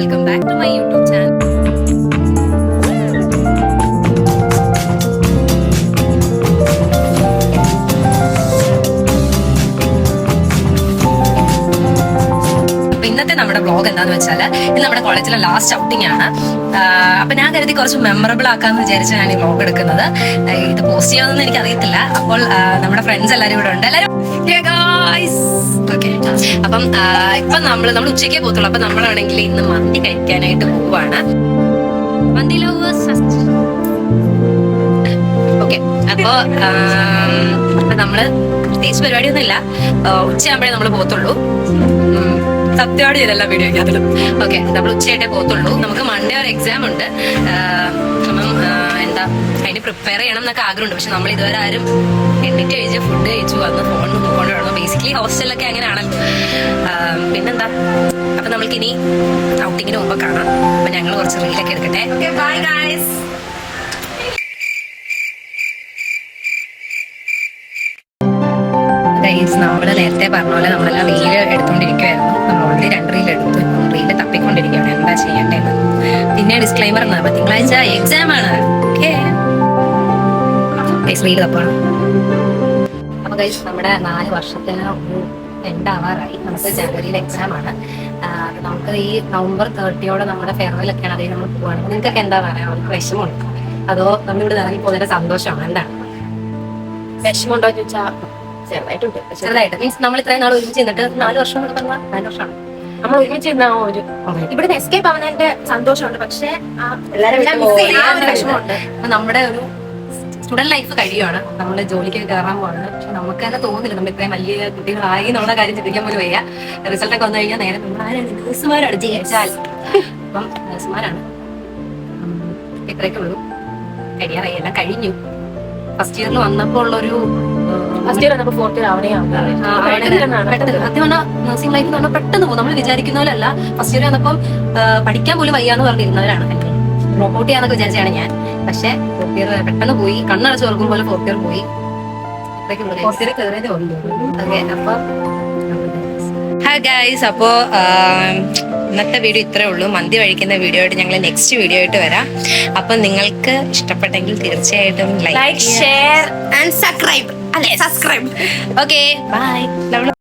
welcome back to my YouTube channel. ഇന്നത്തെ നമ്മുടെ vlog എന്താന്ന് വെച്ചാൽ ഇന്ന് നമ്മുടെ കോളേജിലെ ലാസ്റ്റ് ഔട്ടിംഗ് ആണ്. അപ്പൊ ഞാൻ കരുതി കുറച്ച് മെമ്മറബിൾ ആക്കാന്ന് വിചാരിച്ച് ഞാൻ ഈ വ്ലോഗ് എടുക്കുന്നത്. ഇത് പോസ്റ്റ് ചെയ്യാമെന്ന് എനിക്ക് അറിയത്തില്ല. അപ്പോൾ നമ്മുടെ ഫ്രണ്ട്സ് എല്ലാവരും ഇവിടെ ഉണ്ട്. എല്ലാവരും ഓക്കെ. അപ്പം ഇപ്പൊ നമ്മൾ ഉച്ചയ്ക്കേ പോകത്തുള്ളൂ. അപ്പൊ നമ്മളാണെങ്കിൽ ഇന്ന് മന്തി കഴിക്കാനായിട്ട് പോവാണ്. മന്തി ലവേഴ്സ് ഓക്കെ. അപ്പൊ നമ്മള് പ്രത്യേകിച്ച് പരിപാടിയൊന്നും ഇല്ല. ഉച്ചയാകുമ്പോഴേ നമ്മൾ പോകത്തുള്ളൂ. സത്യമായിട്ട് ചെയ്തല്ല വീഡിയോ അതിലും. ഓക്കെ, നമ്മൾ ഉച്ചയായിട്ടേ പോകത്തുള്ളൂ. നമുക്ക് മൺഡേ ഒരു എക്സാം ഉണ്ട്. അപ്പം എന്താ അതിന് പ്രിപ്പയർ ചെയ്യണം എന്നൊക്കെ ആഗ്രഹമുണ്ട്. പക്ഷെ നമ്മൾ ഇതുവരെ ആരും എണ്ണിട്ട് കഴിച്ച് ഫുഡ് കഴിച്ചു വന്ന് ഫോണിൽ നോക്കിക്കൊണ്ട് വേണം. ബേസിക്കലി ഹോസ്റ്റലിലൊക്കെ അങ്ങനെയാണല്ലോ. പിന്നെന്താ, അപ്പൊ നമ്മൾക്ക് ഇനി ഔട്ടിങ്ങിന് മുമ്പ് കാണാം. അപ്പൊ ഞങ്ങൾ കുറച്ച് റീലൊക്കെ എടുക്കട്ടെ. Bye guys. നമ്മള് നേരത്തെ പറഞ്ഞ പോലെ നമ്മളെല്ലാം റീല് എടുത്തോണ്ടിരിക്കുവായിരുന്നു. നമ്മൾ ഓൾറെഡി 2 റീൽ എടുത്തു. റീല് തപ്പിക്കൊണ്ടിരിക്കുകയാണ് എന്താ ചെയ്യേണ്ടത്. പിന്നെ ഡിസ്ക്ലൈമർ എന്നാ, തിങ്കളാഴ്ച എക്സാം ആണ്. റീല് തപ്പാണ്. അപ്പൊ ഗൈസ്, നമ്മുടെ 4 വർഷത്തിന് എൻഡാവാറായി. നമുക്ക് ജനുവരിയിൽ എക്സാം ആണ്. നമുക്ക് ഈ നവംബർ 30 നമ്മുടെ ഫെയർവെൽ ഒക്കെയാണ്. അതേ നമ്മൾ പോവാണ്. നിങ്ങൾക്കൊക്കെ എന്താ പറയാ, അവർക്ക് വിഷമമുണ്ടോ അതോ നമ്മളിവിടെ ഇറങ്ങി പോകുന്നതിന്റെ സന്തോഷമാണ്? എന്താണ് വിഷമമുണ്ടോ ചോദിച്ചാൽ ചെറുതായിട്ട് മീൻസ് നമ്മൾ ഇത്രയും നാൾ ഒരുമിച്ച് നിന്നിട്ട് 4 വർഷം എന്നൊക്കെ പറഞ്ഞാൽ 4 വർഷമാണ് നമ്മൾ ഒരുമിച്ച് ഒരു ഇവിടുന്ന് എസ്കേപ്പ് ആവുന്നതിന്റെ സന്തോഷമുണ്ട്. പക്ഷെ വിഷമമുണ്ട്. നമ്മുടെ ഒരു സ്റ്റുഡന്റ് ലൈഫ് കഴിയുവാണ്. നമ്മള് ജോലിക്ക് കയറാൻ പോവാണ്. പക്ഷെ നമുക്ക് തന്നെ തോന്നില്ല നമ്മൾ ഇത്രയും വലിയ കുട്ടികളായി എന്നുള്ള കാര്യം ചിന്തിക്കാൻ പോലും വയ്യ. റിസൾട്ട് ഒക്കെ വന്നു കഴിഞ്ഞാൽ നേരെ നമ്മൾ ആരാണ്, നേഴ്സുമാരാണ് ജയിച്ചാൽ. അപ്പം നേഴ്സുമാരാണ്. ഇത്രയൊക്കെ ഉള്ളൂ. കഴിയാറായി, എല്ലാം കഴിഞ്ഞു. ഫസ്റ്റ് ഇയറിൽ വന്നപ്പോൾ ഉള്ളൊരു ഫോർത്ത് ഇയർ സത്യം പറഞ്ഞാൽ നഴ്സിംഗ് ലൈഫ് എന്ന് പറഞ്ഞാൽ പെട്ടെന്ന് പോകും. നമ്മൾ വിചാരിക്കുന്ന പോലെ അല്ല. ഫസ്റ്റ് ഇയർ വന്നപ്പം പഠിക്കാൻ പോലും വയ്യാന്ന് പറഞ്ഞിരുന്നവരാണ്. ഡ്രോപ്പ് ഔട്ട് ചെയ്യാന്നൊക്കെ വിചാരിച്ചാണ് ഞാൻ. പക്ഷെ ഫോർത്ത് ഇയർ പെട്ടെന്ന് പോയി. കണ്ണടച്ച് ഓർക്കും പോലെ ഫോർത്ത് ഇയർ പോയി. ഹായ് ഗൈസ്, അപ്പോ ഇന്നത്തെ വീഡിയോ ഇത്രേ ഉള്ളൂ. മന്തി കഴിക്കുന്ന വീഡിയോ ആയിട്ട് ഞങ്ങൾ നെക്സ്റ്റ് വീഡിയോ ആയിട്ട് വരാം. അപ്പൊ നിങ്ങൾക്ക് ഇഷ്ടപ്പെട്ടെങ്കിൽ തീർച്ചയായിട്ടും like, share and subscribe. Okay, by.